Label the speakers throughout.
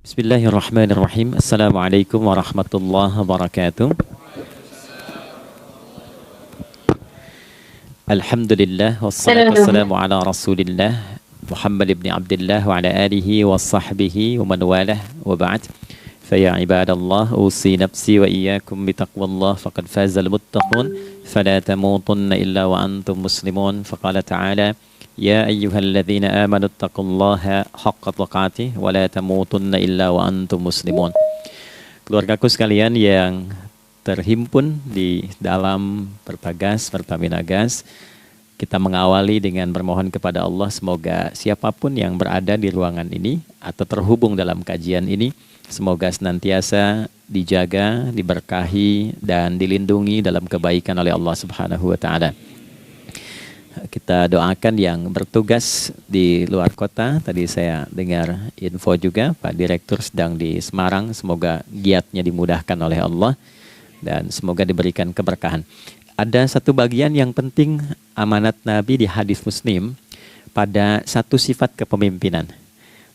Speaker 1: Bismillahirrahmanirrahim. Assalamualaikum warahmatullahi wabarakatuh. Alhamdulillah wassalatu wassalamu ala Rasulillah Muhammad ibn Abdullah wa ala alihi wa sahbihi wa man walah wa ba'd. Fa ya ibadallah usi nafsi wa iyyakum bi taqwallah faqad fazal muttaqun fala tamutunna illa wa antum muslimun. Faqala ta'ala Ya ayyuhalladzina amanu taqullaha haqqa tuqatih wa la tamutunna illa wa antum muslimun. Keluargaku sekalian yang terhimpun di dalam Perbagas, Pertamina Gas, kita mengawali dengan bermohon kepada Allah semoga siapapun yang berada di ruangan ini atau terhubung dalam kajian ini, semoga senantiasa dijaga, diberkahi dan dilindungi dalam kebaikan oleh Allah Subhanahu wa taala. Kita doakan yang bertugas di luar kota. Tadi saya dengar info juga Pak Direktur sedang di Semarang. Semoga giatnya dimudahkan oleh Allah dan semoga diberikan keberkahan. Ada satu bagian yang penting amanat Nabi di hadis Muslim pada satu sifat kepemimpinan.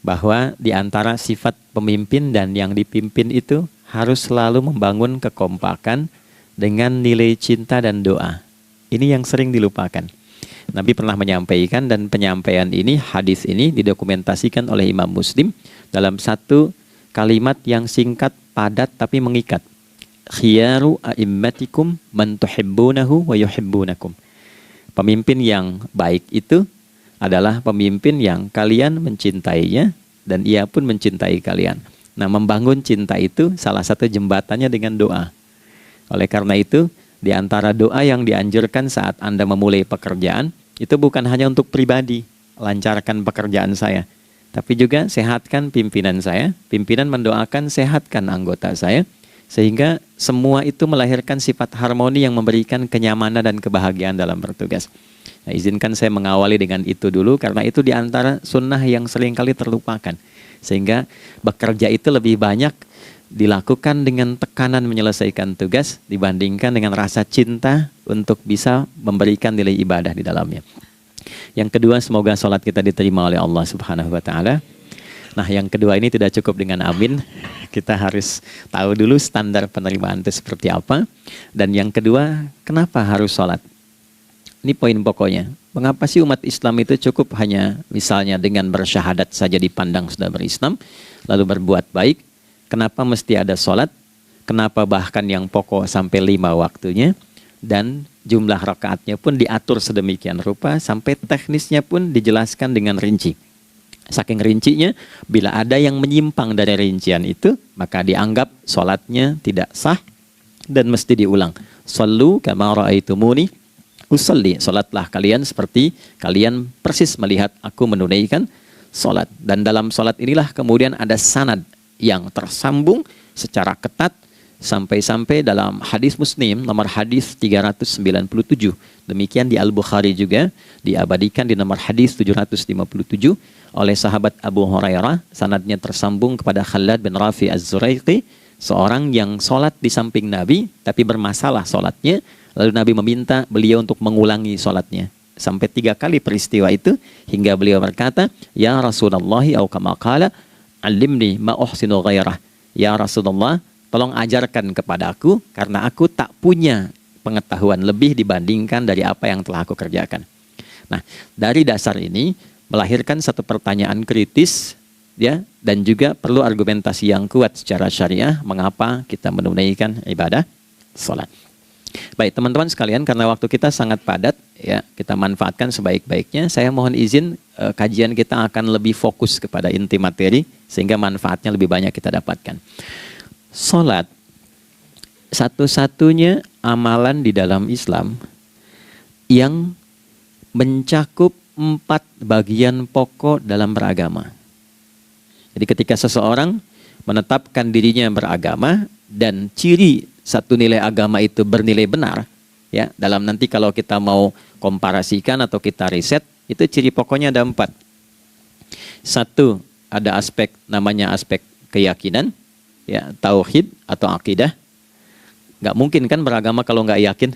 Speaker 1: Bahwa di antara sifat pemimpin dan yang dipimpin itu harus selalu membangun kekompakan dengan nilai cinta dan doa. Ini yang sering dilupakan. Nabi pernah menyampaikan dan penyampaian ini, hadis ini didokumentasikan oleh Imam Muslim dalam satu kalimat yang singkat, padat tapi mengikat. Khiyaru a'immatikum man tuhibbunahu wa yuhibbunakum. Pemimpin yang baik itu adalah pemimpin yang kalian mencintainya dan ia pun mencintai kalian. Nah, membangun cinta itu salah satu jembatannya dengan doa. Oleh karena itu, di antara doa yang dianjurkan saat Anda memulai pekerjaan, itu bukan hanya untuk pribadi, lancarkan pekerjaan saya. Tapi juga sehatkan pimpinan saya, pimpinan mendoakan sehatkan anggota saya, sehingga semua itu melahirkan sifat harmoni yang memberikan kenyamanan dan kebahagiaan dalam bertugas. Nah, izinkan saya mengawali dengan itu dulu, karena itu di antara sunnah yang seringkali terlupakan. Sehingga bekerja itu lebih banyak dilakukan dengan tekanan menyelesaikan tugas dibandingkan dengan rasa cinta untuk bisa memberikan nilai ibadah di dalamnya. Yang kedua, semoga sholat kita diterima oleh Allah Subhanahu wa taala. Nah, yang kedua ini tidak cukup dengan amin. Kita harus tahu dulu standar penerimaan itu seperti apa. Dan yang kedua, kenapa harus sholat? Ini poin pokoknya. Mengapa sih umat Islam itu cukup hanya misalnya dengan bersyahadat saja dipandang sudah berislam, lalu berbuat baik? Kenapa mesti ada sholat? Kenapa bahkan yang pokok sampai 5 waktunya? Dan jumlah rakaatnya pun diatur sedemikian rupa sampai teknisnya pun dijelaskan dengan rinci. Saking rincinya, bila ada yang menyimpang dari rincian itu, maka dianggap sholatnya tidak sah dan mesti diulang. Shallu kama ra'aitumuni usolli. Sholatlah kalian seperti kalian persis melihat aku menunaikan sholat. Dan dalam sholat inilah kemudian ada sanad yang tersambung secara ketat sampai-sampai dalam hadis Muslim nomor hadis 397. Demikian di Al-Bukhari juga diabadikan di nomor hadis 757 oleh sahabat Abu Hurairah. Sanadnya tersambung kepada Khalad bin Rafi Az-Zuraiqi, seorang yang sholat di samping Nabi tapi bermasalah sholatnya. Lalu Nabi meminta beliau untuk mengulangi sholatnya. Sampai 3 kali peristiwa itu hingga beliau berkata, Ya Rasulullah au kama qala Alimni ma uhsinu ghairah. Ya Rasulullah, tolong ajarkan kepada aku karena aku tak punya pengetahuan lebih dibandingkan dari apa yang telah aku kerjakan. Nah, dari dasar ini melahirkan satu pertanyaan kritis ya, dan juga perlu argumentasi yang kuat secara syariah mengapa kita menunaikan ibadah salat. Baik teman-teman sekalian, karena waktu kita sangat padat ya, kita manfaatkan sebaik-baiknya. Saya mohon izin kajian kita akan lebih fokus kepada inti materi sehingga manfaatnya lebih banyak kita dapatkan. Salat satu-satunya amalan di dalam Islam yang mencakup 4 bagian pokok dalam beragama. Jadi ketika seseorang menetapkan dirinya beragama dan ciri satu nilai agama itu bernilai benar, ya, dalam nanti kalau kita mau komparasikan atau kita riset, itu ciri pokoknya ada 4. Satu, ada aspek namanya aspek keyakinan, ya, tauhid atau akidah. Nggak mungkin kan beragama kalau nggak yakin.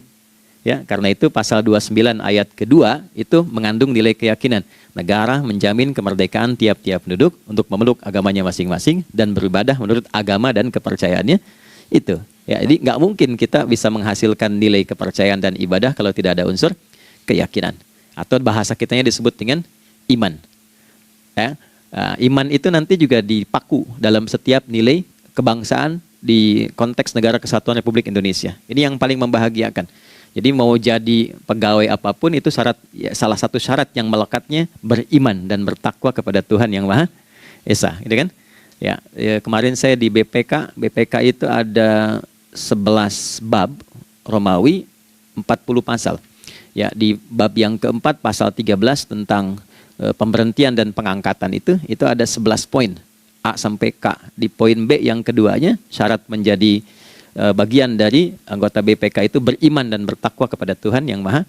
Speaker 1: Ya, karena itu pasal 29 ayat kedua itu mengandung nilai keyakinan. Negara menjamin kemerdekaan tiap-tiap penduduk untuk memeluk agamanya masing-masing dan beribadah menurut agama dan kepercayaannya itu. Ya, jadi nggak mungkin kita bisa menghasilkan nilai kepercayaan dan ibadah kalau tidak ada unsur keyakinan. Atau bahasa kitanya disebut dengan iman. Ya, iman itu nanti juga dipaku dalam setiap nilai kebangsaan di konteks Negara Kesatuan Republik Indonesia. Ini yang paling membahagiakan. Jadi mau jadi pegawai apapun itu syarat, ya, salah satu syarat yang melekatnya beriman dan bertakwa kepada Tuhan Yang Maha Esa, gitu kan? Ya, kemarin saya di BPK itu ada 11 bab Romawi, 40 pasal. Ya, di bab yang keempat pasal 13 tentang pemberhentian dan pengangkatan itu ada 11 poin A sampai K. Di poin B yang keduanya syarat menjadi bagian dari anggota BPK itu beriman dan bertakwa kepada Tuhan Yang Maha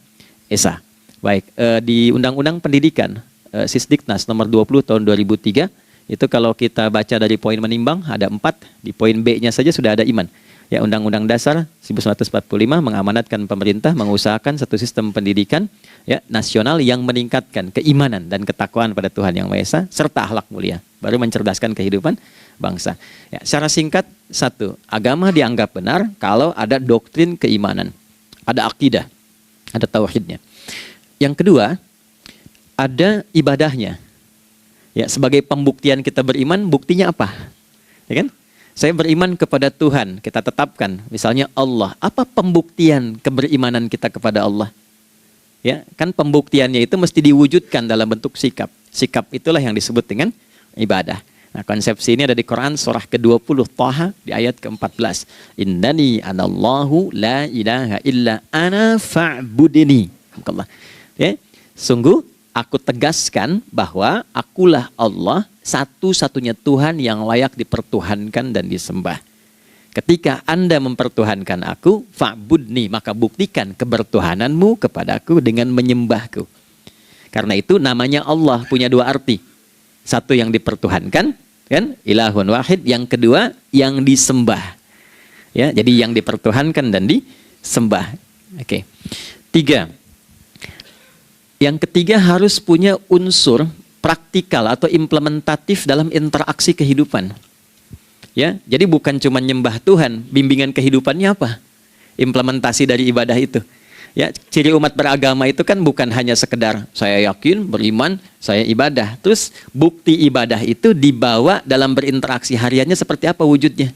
Speaker 1: Esa. Baik, di Undang-Undang Pendidikan Sisdiknas nomor 20 tahun 2003 itu kalau kita baca dari poin menimbang ada 4, di poin B-nya saja sudah ada iman. Ya, Undang-Undang Dasar 1945 mengamanatkan pemerintah mengusahakan satu sistem pendidikan ya nasional yang meningkatkan keimanan dan ketakwaan pada Tuhan Yang Maha Esa serta akhlak mulia, baru mencerdaskan kehidupan bangsa. Ya, secara singkat, satu, agama dianggap benar kalau ada doktrin keimanan, ada akidah, ada tauhidnya. Yang kedua, ada ibadahnya. Ya, sebagai pembuktian kita beriman, buktinya apa? Ya kan? Saya beriman kepada Tuhan, kita tetapkan, misalnya Allah. Apa pembuktian keberimanan kita kepada Allah? Ya, kan pembuktiannya itu mesti diwujudkan dalam bentuk sikap. Sikap itulah yang disebut dengan ibadah. Nah, konsepsi ini ada di Quran surah ke-20 Thaha di ayat ke-14. Innani anallahu la ilaha illa ana fa'budini. Ya, sungguh aku tegaskan bahwa akulah Allah, satu-satunya Tuhan yang layak dipertuhankan dan disembah. Ketika Anda mempertuhankan aku, fa'budni, maka buktikan kebertuhananmu kepadaku dengan menyembahku. Karena itu namanya Allah punya dua arti. Satu yang dipertuhankan, kan? Ilahun wahid. Yang kedua yang disembah. Ya, jadi yang dipertuhankan dan disembah. Oke. 3. Yang ketiga harus punya unsur praktikal atau implementatif dalam interaksi kehidupan. Ya, jadi bukan cuma nyembah Tuhan, bimbingan kehidupannya apa? Implementasi dari ibadah itu. Ya, ciri umat beragama itu kan bukan hanya sekedar saya yakin, beriman, saya ibadah. Terus bukti ibadah itu dibawa dalam berinteraksi hariannya seperti apa wujudnya.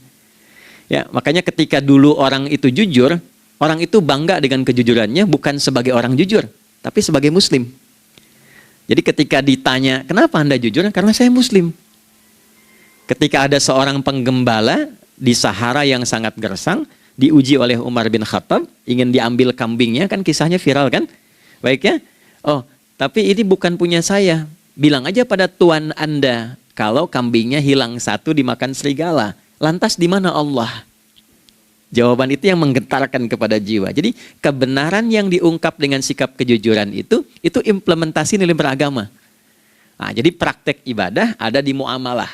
Speaker 1: Ya, makanya ketika dulu orang itu jujur, orang itu bangga dengan kejujurannya bukan sebagai orang jujur, tapi sebagai muslim. Jadi ketika ditanya, kenapa Anda jujur? Karena saya muslim. Ketika ada seorang penggembala di Sahara yang sangat gersang, diuji oleh Umar bin Khattab, ingin diambil kambingnya, kan kisahnya viral kan? Baik ya? Oh, tapi ini bukan punya saya. Bilang aja pada tuan Anda, kalau kambingnya hilang satu dimakan serigala. Lantas di mana Allah? Jawaban itu yang menggetarkan kepada jiwa. Jadi kebenaran yang diungkap dengan sikap kejujuran itu implementasi nilai beragama. Nah, jadi praktek ibadah ada di muamalah.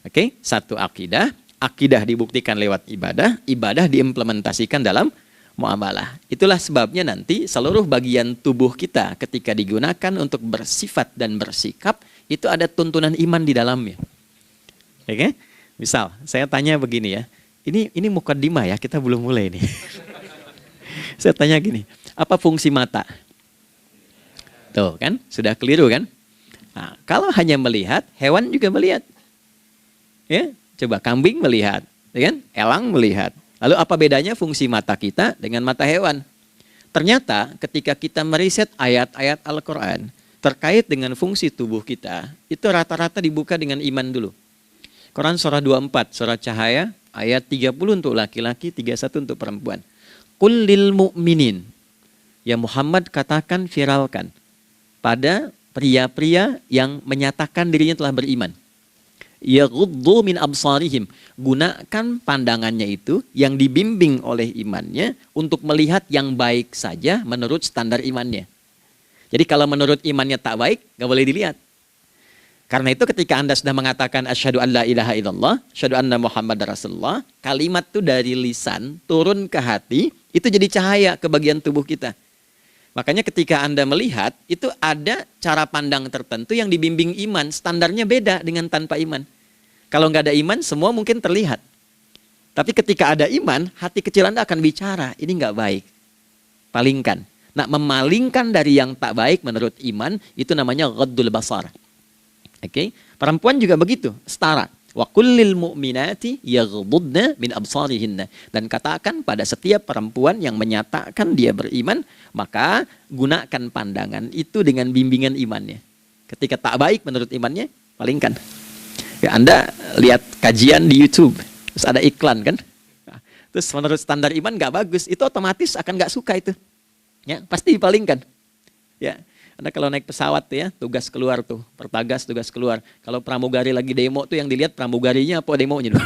Speaker 1: Oke, satu akidah. Akidah dibuktikan lewat ibadah, ibadah diimplementasikan dalam muamalah. Itulah sebabnya nanti seluruh bagian tubuh kita ketika digunakan untuk bersifat dan bersikap, itu ada tuntunan iman di dalamnya. Oke? Misal, saya tanya begini ya, ini mukaddimah ya, kita belum mulai nih. Saya tanya gini, apa fungsi mata? Tuh kan, sudah keliru kan? Nah, kalau hanya melihat, hewan juga melihat. Ya? Coba kambing melihat, ya kan? Elang melihat. Lalu apa bedanya fungsi mata kita dengan mata hewan? Ternyata ketika kita meriset ayat-ayat Al-Quran terkait dengan fungsi tubuh kita, itu rata-rata dibuka dengan iman dulu. Quran surah 24, surah Cahaya, ayat 30 untuk laki-laki, 31 untuk perempuan. Qul lil mu'minin. Ya Muhammad katakan, viralkan pada pria-pria yang menyatakan dirinya telah beriman. Yaghuddu min absarihim, gunakan pandangannya itu yang dibimbing oleh imannya untuk melihat yang baik saja menurut standar imannya. Jadi kalau menurut imannya tak baik, nggak boleh dilihat. Karena itu ketika Anda sudah mengatakan asyhadu an la ilaha illallah, asyhadu anna Muhammad Rasulullah, kalimat itu dari lisan turun ke hati, Itu jadi cahaya ke bagian tubuh kita. Makanya ketika Anda melihat, itu ada cara pandang tertentu yang dibimbing iman. Standarnya beda dengan tanpa iman. Kalau nggak ada iman, semua mungkin terlihat. Tapi ketika ada iman, hati kecil Anda akan bicara, ini nggak baik. Palingkan. Nah, memalingkan dari yang tak baik menurut iman, itu namanya ghaddul basar. Oke? Perempuan juga begitu, setara. Wa kullil mu'minati yaghdudna min absarihinna. Dan katakan pada setiap perempuan yang menyatakan dia beriman, maka gunakan pandangan itu dengan bimbingan imannya. Ketika tak baik menurut imannya, palingkan. Ya, Anda lihat kajian di YouTube, terus ada iklan kan? Nah, terus menurut standar iman nggak bagus, itu otomatis akan nggak suka itu. Ya, pasti dipalingkan. Ya. Anda kalau naik pesawat ya, tugas keluar tuh, pertagas tugas keluar. Kalau pramugari lagi demo tuh yang dilihat pramugarinya apa demonya tuh.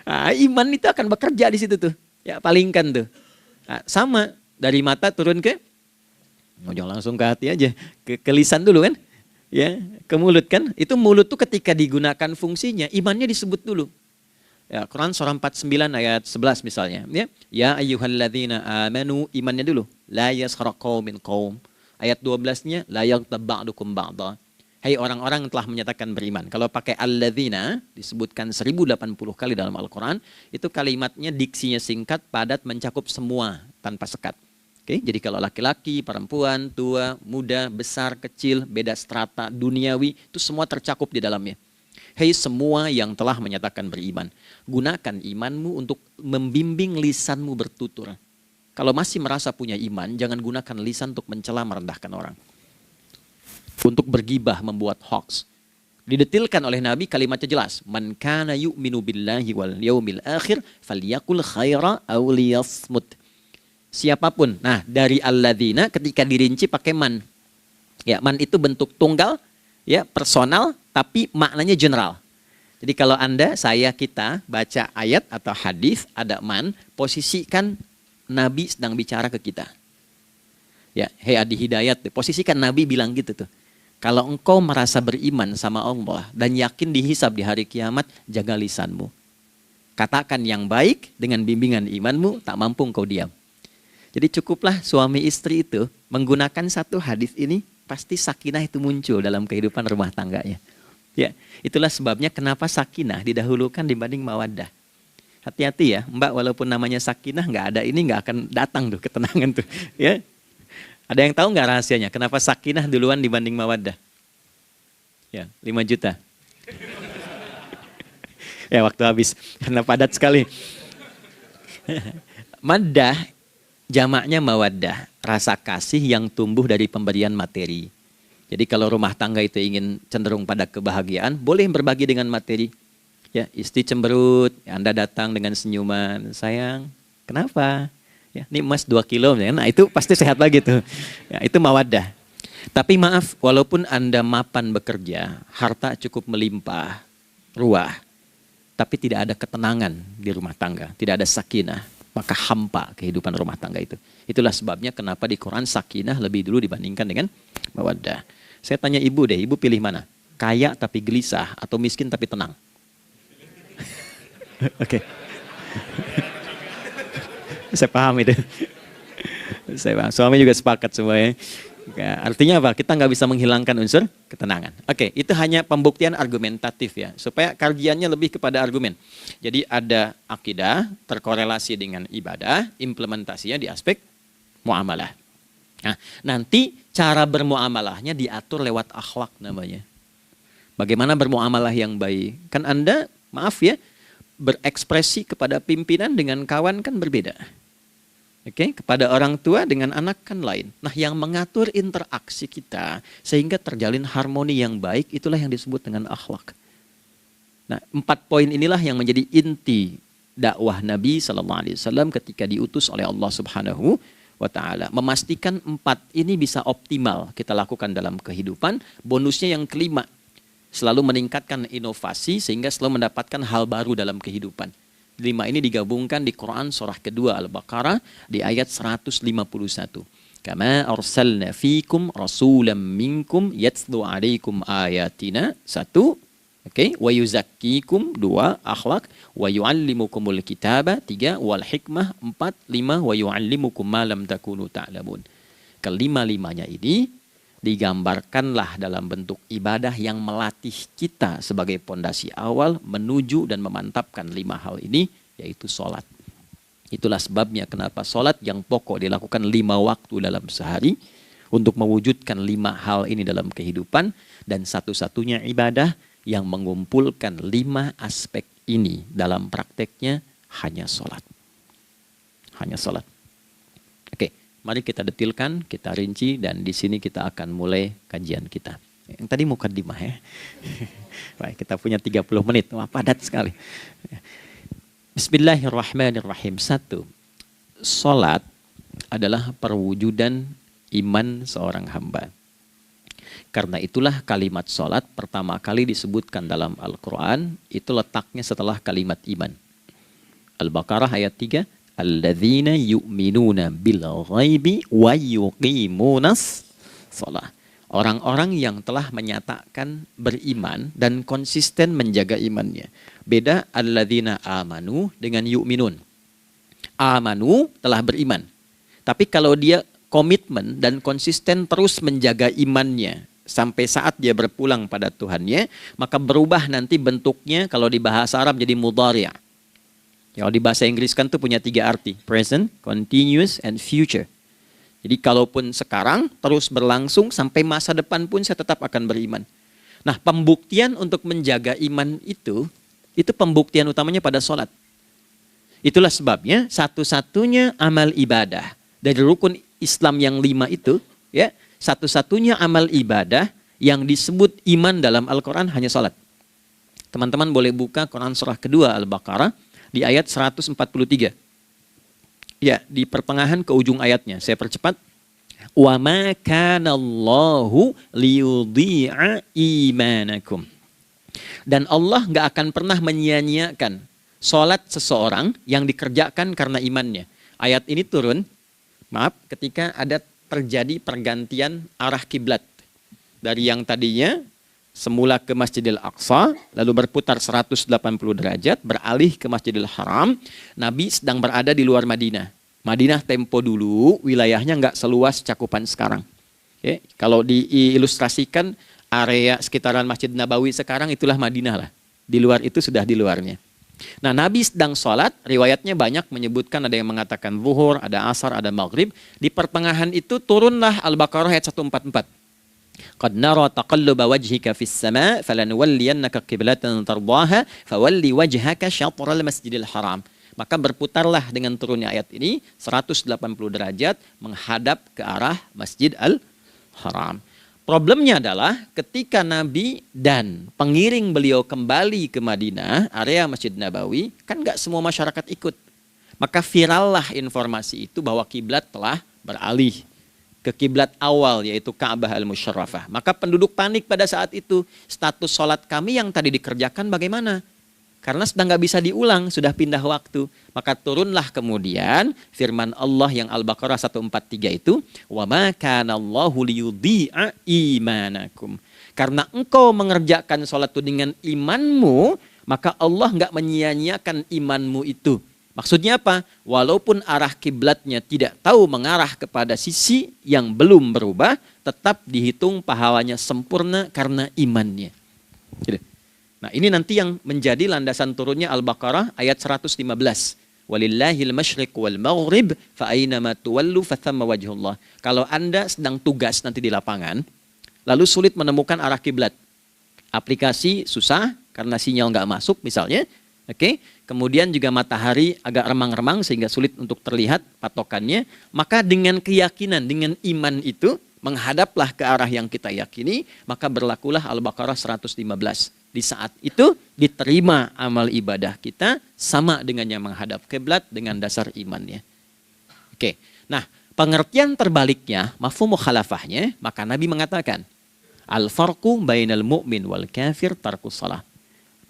Speaker 1: Nah, iman itu akan bekerja di situ tuh. Ya, palingkan tuh. Nah, sama dari mata turun ke, jangan langsung ke hati aja, ke lisan dulu kan. Ya, ke mulut kan. Itu mulut tuh ketika digunakan fungsinya, imannya disebut dulu. Ya, Quran surah 49 ayat 11 misalnya. Ya ayyuhalladzina amanu, imannya dulu. La yaskhar qaumin qaum. Ayat 12-nya la yaghtab ba'dukum ba'dha. Hai orang-orang yang telah menyatakan beriman. Kalau pakai alladzina disebutkan 1080 kali dalam Al-Quran, itu kalimatnya diksinya singkat, padat, mencakup semua tanpa sekat. Oke, jadi kalau laki-laki, perempuan, tua, muda, besar, kecil, beda strata, duniawi, itu semua tercakup di dalamnya. Hei semua yang telah menyatakan beriman, gunakan imanmu untuk membimbing lisanmu bertutur. Kalau masih merasa punya iman, jangan gunakan lisan untuk mencela merendahkan orang. Untuk bergibah, membuat hoax. Didetilkan oleh Nabi kalimatnya jelas. Man kana yu'minu billahi wal yaumil akhir falyakul khaira aw liyasmut. Siapapun. Nah, dari alladzina ketika dirinci pakai man. Ya, man itu bentuk tunggal, ya, personal, tapi maknanya general. Jadi kalau Anda, saya, kita baca ayat atau hadis ada man, posisikan Nabi sedang bicara ke kita. Ya, hei Adi Hidayat, posisikan Nabi bilang gitu tuh. Kalau engkau merasa beriman sama Allah dan yakin dihisab di hari kiamat, jaga lisanmu. Katakan yang baik dengan bimbingan imanmu, tak mampu engkau diam. Jadi cukuplah suami istri itu menggunakan satu hadis ini, pasti sakinah itu muncul dalam kehidupan rumah tangganya. Ya, itulah sebabnya kenapa sakinah didahulukan dibanding mawaddah. Hati-hati ya, Mbak, walaupun namanya sakinah nggak ada ini nggak akan datang tuh ketenangan tuh. Ya, ada yang tahu nggak rahasianya? Kenapa sakinah duluan dibanding mawaddah? Ya, 5 juta. Ya, waktu habis karena padat sekali. Maddah jamaknya mawaddah, rasa kasih yang tumbuh dari pemberian materi. Jadi kalau rumah tangga itu ingin cenderung pada kebahagiaan, boleh berbagi dengan materi. Ya, istri cemberut, ya Anda datang dengan senyuman, sayang, kenapa? Ya, ini emas 2 kilo, ya. Nah itu pasti sehat lagi tuh. Ya, itu mawaddah. Tapi maaf, walaupun Anda mapan bekerja, harta cukup melimpah, ruah, tapi tidak ada ketenangan di rumah tangga, tidak ada sakinah, maka hampa kehidupan rumah tangga itu. Itulah sebabnya kenapa di Quran sakinah lebih dulu dibandingkan dengan mawaddah. Saya tanya ibu deh, ibu pilih mana? Kaya tapi gelisah atau miskin tapi tenang? Oke. Saya paham itu. Saya paham. Suami juga sepakat semuanya. Artinya apa? Kita nggak bisa menghilangkan unsur ketenangan. Oke, itu hanya pembuktian argumentatif ya, supaya kajiannya lebih kepada argumen. Jadi ada akidah terkorelasi dengan ibadah, implementasinya di aspek muamalah. Nah, nanti cara bermuamalahnya diatur lewat akhlak namanya. Bagaimana bermuamalah yang baik? Kan Anda, maaf ya, berekspresi kepada pimpinan dengan kawan kan berbeda. Oke, kepada orang tua dengan anak kan lain. Nah, yang mengatur interaksi kita sehingga terjalin harmoni yang baik, itulah yang disebut dengan akhlak. Nah, 4 poin inilah yang menjadi inti dakwah Nabi SAW ketika diutus oleh Allah Subhanahu wa ta'ala. Memastikan 4 ini bisa optimal kita lakukan dalam kehidupan. Bonusnya yang kelima, selalu meningkatkan inovasi sehingga selalu mendapatkan hal baru dalam kehidupan. 5 ini digabungkan di Quran surah kedua Al-Baqarah di ayat 151. Kama arsalna fikum rasulam minkum yatslu alaikum ayatina. 1. Oke, wa yuzakkikum 2, akhlak, wa yu'allimukumul kitaba 3, wal hikmah 4, 5, wa yu'allimukum ma lam takunu ta'lamun. Kelima-limanya ini digambarkanlah dalam bentuk ibadah yang melatih kita sebagai pondasi awal menuju dan memantapkan 5 hal ini, yaitu sholat. Itulah sebabnya kenapa sholat yang pokok dilakukan 5 waktu dalam sehari untuk mewujudkan 5 hal ini dalam kehidupan, dan satu-satunya ibadah yang mengumpulkan 5 aspek ini dalam prakteknya hanya sholat. Hanya sholat. Oke, mari kita detilkan, kita rinci, dan di sini kita akan mulai kajian kita. Yang tadi mukadimah ya. Baik, kita punya 30 menit. Wah, padat sekali. Bismillahirrahmanirrahim. 1. Sholat adalah perwujudan iman seorang hamba. Karena itulah kalimat sholat pertama kali disebutkan dalam Al-Quran, itu letaknya setelah kalimat iman. Al-Baqarah ayat 3, Alladzina yu'minuna bil ghaibi wa yuqimunas sholat. Orang-orang yang telah menyatakan beriman dan konsisten menjaga imannya. Beda alladzina amanu dengan yu'minun. Amanu telah beriman. Tapi kalau dia komitmen dan konsisten terus menjaga imannya sampai saat dia berpulang pada Tuhannya, maka berubah nanti bentuknya kalau di bahasa Arab jadi mudhari'. Kalau di bahasa Inggris kan tuh punya 3 arti, present, continuous, and future. Jadi kalaupun sekarang terus berlangsung sampai masa depan pun saya tetap akan beriman. Nah, pembuktian untuk menjaga iman itu pembuktian utamanya pada sholat. Itulah sebabnya satu-satunya amal ibadah dari rukun Islam yang 5 itu, ya, satu-satunya amal ibadah yang disebut iman dalam Al-Quran hanya sholat. Teman-teman boleh buka Quran surah kedua Al-Baqarah di ayat 143. Ya, di pertengahan ke ujung ayatnya. Saya percepat. Wa ma kana Allahu liyudhi'a imanakum. Dan Allah nggak akan pernah menyia-nyiakan sholat seseorang yang dikerjakan karena imannya. Ayat ini turun, ketika ada terjadi pergantian arah kiblat. Dari yang tadinya semula ke Masjidil Aqsa, lalu berputar 180 derajat, beralih ke Masjidil Haram. Nabi sedang berada di luar Madinah. Madinah tempo dulu, wilayahnya nggak seluas cakupan sekarang. Oke, kalau diilustrasikan, area sekitaran Masjid Nabawi sekarang itulah Madinah lah. Di luar itu sudah di luarnya. Nah, Nabi sedang sholat, riwayatnya banyak menyebutkan, ada yang mengatakan zuhur, ada asar, ada maghrib. Di pertengahan itu turunlah Al-Baqarah ayat 144. Qad nara taqalluba wajhika fis sama' falanuwalliyannaka qiblatan tardaha fawalli wajhaka syatral masjidil haram. Maka berputarlah dengan turunnya ayat ini 180 derajat menghadap ke arah Masjid Al-Haram. Problemnya adalah ketika Nabi dan pengiring beliau kembali ke Madinah, area Masjid Nabawi, kan nggak semua masyarakat ikut. Maka virallah informasi itu bahwa kiblat telah beralih ke kiblat awal, yaitu Ka'bah Al-Musyarrafah. Maka penduduk panik pada saat itu. Status sholat kami yang tadi dikerjakan bagaimana? Karena sudah nggak bisa diulang, sudah pindah waktu. Maka turunlah kemudian firman Allah yang Al-Baqarah 143 itu, wa ma kana Allahu liyudhi'a imanakum. Karena engkau mengerjakan sholat itu dengan imanmu, maka Allah nggak menyia-nyiakan imanmu itu. Maksudnya apa? Walaupun arah kiblatnya tidak tahu mengarah kepada sisi yang belum berubah, tetap dihitung pahalanya sempurna karena imannya. Gitu. Nah, ini nanti yang menjadi landasan turunnya Al-Baqarah ayat 115. Walillahil masyriq wal maghrib fa aynama tuwallu fathamma wajhullah. Kalau Anda sedang tugas nanti di lapangan, lalu sulit menemukan arah kiblat. Aplikasi susah karena sinyal nggak masuk misalnya. Oke, kemudian juga matahari agak remang-remang sehingga sulit untuk terlihat patokannya. Maka dengan keyakinan, dengan iman itu, menghadaplah ke arah yang kita yakini, maka berlakulah Al-Baqarah 115. Di saat itu diterima amal ibadah kita sama dengan yang menghadap kiblat dengan dasar imannya. Oke, nah pengertian terbaliknya, mafhum mukhalafahnya, maka Nabi mengatakan, al-farqu bainal mu'min wal kafir tarkus salah.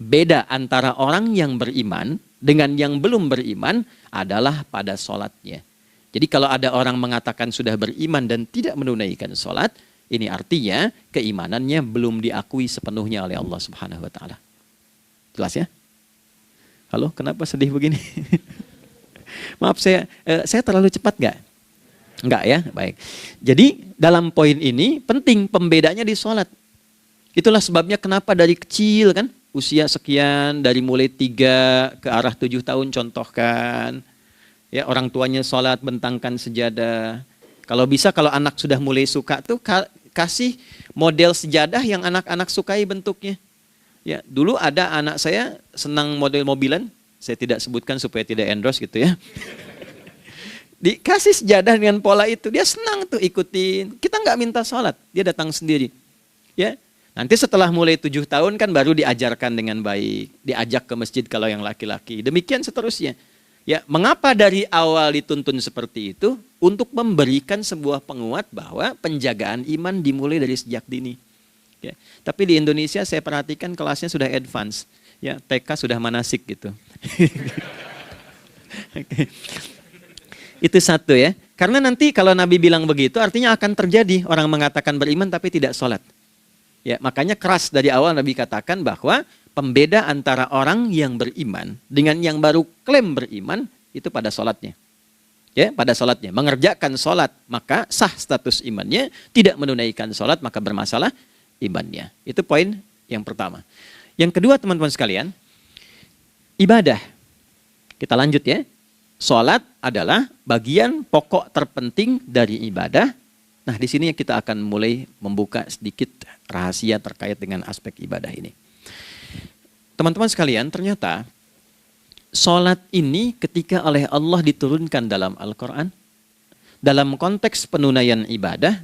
Speaker 1: Beda antara orang yang beriman dengan yang belum beriman adalah pada sholatnya. Jadi kalau ada orang mengatakan sudah beriman dan tidak menunaikan sholat, ini artinya keimanannya belum diakui sepenuhnya oleh Allah Subhanahu wa Ta'ala. Jelas ya? Halo, kenapa sedih begini? Maaf, saya terlalu cepat nggak? Enggak ya, baik. Jadi dalam poin ini penting pembedanya di sholat. Itulah sebabnya kenapa dari kecil kan, usia sekian, dari mulai 3 ke arah 7 tahun contohkan. Ya, orang tuanya sholat bentangkan sejadah. Kalau bisa, kalau anak sudah mulai suka tuh kasih model sejadah yang anak-anak sukai bentuknya. Ya, dulu ada anak saya senang model mobilan, saya tidak sebutkan supaya tidak endorse gitu ya. Dikasih sejadah dengan pola itu, dia senang tuh ikutin. Kita nggak minta sholat, dia datang sendiri. Ya, nanti setelah mulai 7 tahun kan baru diajarkan dengan baik, diajak ke masjid kalau yang laki-laki. Demikian seterusnya. Ya, mengapa dari awal dituntun seperti itu? Untuk memberikan sebuah penguat bahwa penjagaan iman dimulai dari sejak dini. Ya, tapi di Indonesia saya perhatikan kelasnya sudah advance. Ya, TK sudah manasik gitu. Okay. Itu satu ya. Karena nanti kalau Nabi bilang begitu artinya akan terjadi orang mengatakan beriman tapi tidak sholat. Ya, makanya keras dari awal Nabi katakan bahwa pembeda antara orang yang beriman dengan yang baru klaim beriman itu pada sholatnya. Ya, pada sholatnya. Mengerjakan sholat maka sah status imannya, tidak menunaikan sholat maka bermasalah imannya. Itu poin yang pertama. Yang kedua teman-teman sekalian, ibadah. Kita lanjut ya. Sholat adalah bagian pokok terpenting dari ibadah. Nah, di sini kita akan mulai membuka sedikit rahasia terkait dengan aspek ibadah ini. Teman-teman sekalian, ternyata sholat ini ketika oleh Allah diturunkan dalam Al-Quran, dalam konteks penunaian ibadah,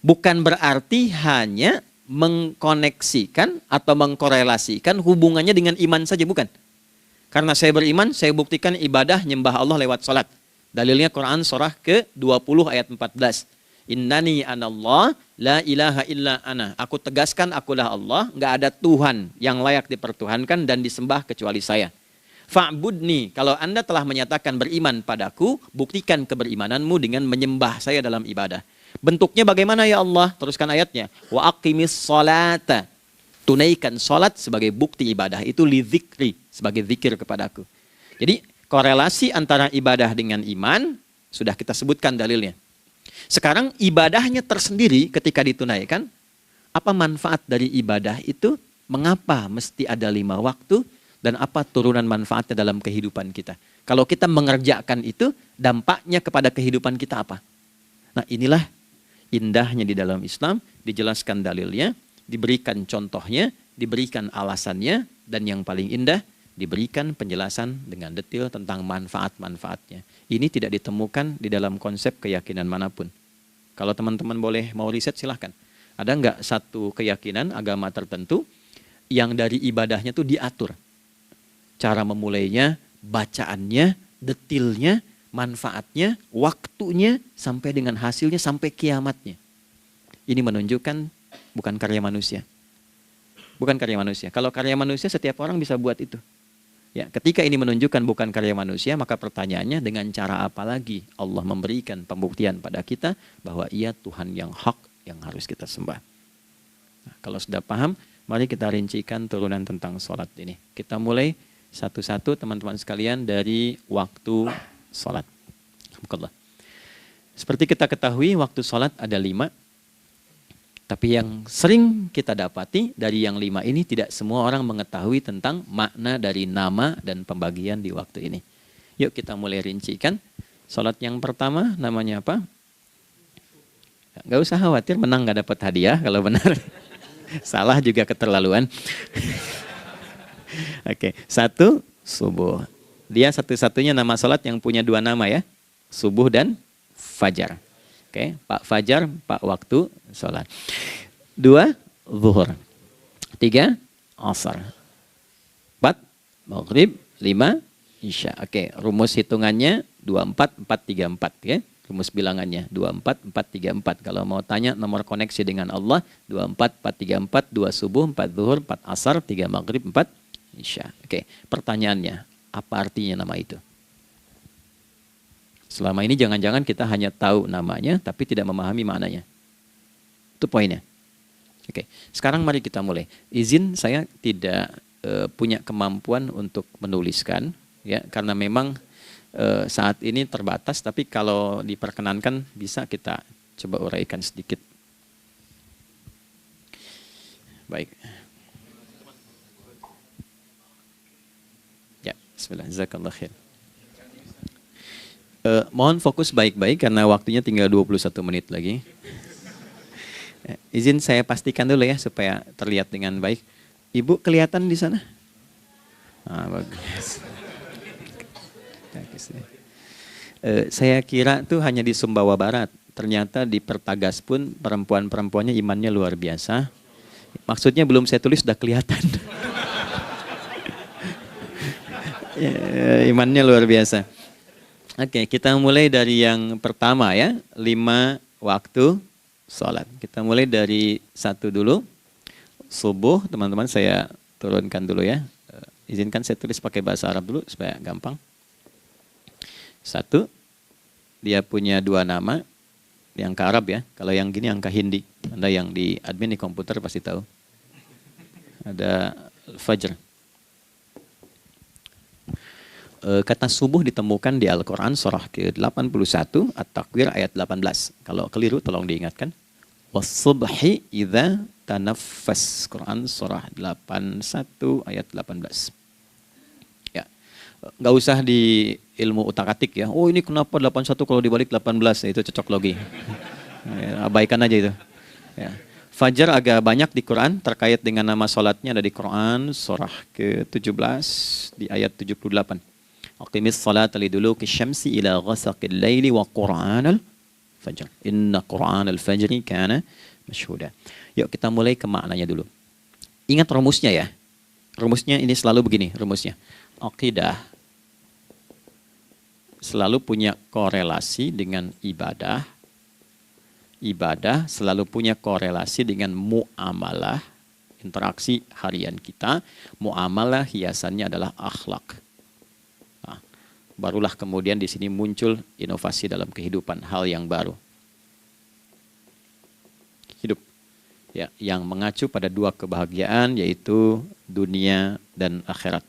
Speaker 1: bukan berarti hanya mengkoneksikan atau mengkorelasikan hubungannya dengan iman saja, bukan. Karena saya beriman, saya buktikan ibadah nyembah Allah lewat sholat. Dalilnya Quran surah ke-20 ayat 14. Innani anallah la ilaha illa ana. Aku tegaskan akulah Allah, nggak ada Tuhan yang layak dipertuhankan dan disembah kecuali saya. Fa'budni, kalau Anda telah menyatakan beriman padaku, buktikan keberimananmu dengan menyembah saya dalam ibadah. Bentuknya bagaimana ya Allah? Teruskan ayatnya. Wa aqimis sholata. Tunaikan sholat sebagai bukti ibadah. Itu li dzikri, sebagai zikir kepadaku. Jadi korelasi antara ibadah dengan iman sudah kita sebutkan dalilnya. Sekarang ibadahnya tersendiri ketika ditunaikan, apa manfaat dari ibadah itu? Mengapa mesti ada 5 waktu? Dan apa turunan manfaatnya dalam kehidupan kita? Kalau kita mengerjakan itu, dampaknya kepada kehidupan kita apa? Nah, inilah indahnya di dalam Islam, dijelaskan dalilnya, diberikan contohnya, diberikan alasannya, dan yang paling indah, diberikan penjelasan dengan detail tentang manfaat-manfaatnya. Ini tidak ditemukan di dalam konsep keyakinan manapun. Kalau teman-teman boleh mau riset silahkan. Ada nggak satu keyakinan agama tertentu yang dari ibadahnya tuh diatur? Cara memulainya, bacaannya, detailnya, manfaatnya, waktunya, sampai dengan hasilnya, sampai kiamatnya. Ini menunjukkan bukan karya manusia. Bukan karya manusia. Kalau karya manusia setiap orang bisa buat itu. Ya, ketika ini menunjukkan bukan karya manusia, maka pertanyaannya dengan cara apa lagi Allah memberikan pembuktian pada kita bahwa Ia Tuhan yang hak yang harus kita sembah. Nah, kalau sudah paham, mari kita rincikan turunan tentang sholat ini. Kita mulai satu-satu teman-teman sekalian dari waktu sholat. Seperti kita ketahui waktu sholat ada 5. Tapi yang sering kita dapati dari yang 5 ini tidak semua orang mengetahui tentang makna dari nama dan pembagian di waktu ini. Yuk kita mulai rincikan. Sholat yang pertama namanya apa? Gak usah khawatir menang gak dapat hadiah kalau benar. Salah juga keterlaluan. Oke, 1 subuh. Dia satu-satunya nama sholat yang punya 2 nama ya. Subuh dan fajar. Oke, Pak Fajar, Pak waktu sholat. 2, zuhur. 3, asar. 4, maghrib. 5, isya. Oke, rumus hitungannya 24, 4, 3, 4. Ya. Rumus bilangannya 24, 4, 3, 4. Kalau mau tanya nomor koneksi dengan Allah, 24, 4, 3, 4, 2 subuh, 4 zuhur, 4 asar, 3 maghrib, 4 isya. Oke, pertanyaannya, apa artinya nama itu? Selama ini jangan-jangan kita hanya tahu namanya, tapi tidak memahami maknanya. Itu poinnya. Oke, sekarang mari kita mulai. Izin saya tidak punya kemampuan untuk menuliskan, ya, karena memang saat ini terbatas, tapi kalau diperkenankan bisa kita coba uraikan sedikit. Baik. Ya, bismillah, jazakallah khair. Mohon fokus baik-baik karena waktunya tinggal 21 menit lagi. Izin saya pastikan dulu ya supaya terlihat dengan baik. Ibu kelihatan di sana? Bagus. Saya kira tuh hanya di Sumbawa Barat. Ternyata di Pertagas pun perempuan-perempuannya imannya luar biasa. Maksudnya belum saya tulis sudah kelihatan. Imannya luar biasa. Oke, kita mulai dari yang pertama ya. 5 waktu sholat. Kita mulai dari 1 dulu. Subuh, teman-teman saya turunkan dulu ya. Izinkan saya tulis pakai bahasa Arab dulu supaya gampang. 1, dia punya 2 nama. Yang ke Arab ya. Kalau yang gini angka Hindi. Anda yang di admin di komputer pasti tahu. Ada Fajr. Kata subuh ditemukan di Al-Quran surah ke-81 At-Takwir ayat 18. Kalau keliru tolong diingatkan. Was-subhi idza tanaffas. Quran surah 81 ayat 18. Ya. Nggak usah di ilmu utak-atik ya. Oh ini kenapa 81 kalau dibalik 18? Itu cocok logi. Ya, abaikan aja itu. Ya. Fajar agak banyak di Quran terkait dengan nama sholatnya ada di Quran surah ke-17 di ayat 78. Aqimis salata liduluki syamsi ila ghasaqil laili wa Qur'anal fajr. Inna Qur'anal fajri kana masyhuda. Yuk kita mulai ke maknanya dulu. Ingat rumusnya ya. Rumusnya ini selalu begini rumusnya. Aqidah selalu punya korelasi dengan ibadah. Ibadah selalu punya korelasi dengan muamalah, interaksi harian kita. Muamalah hiasannya adalah akhlak. Nah, barulah kemudian di sini muncul inovasi dalam kehidupan, hal yang baru. Hidup ya, yang mengacu pada 2 kebahagiaan yaitu dunia dan akhirat.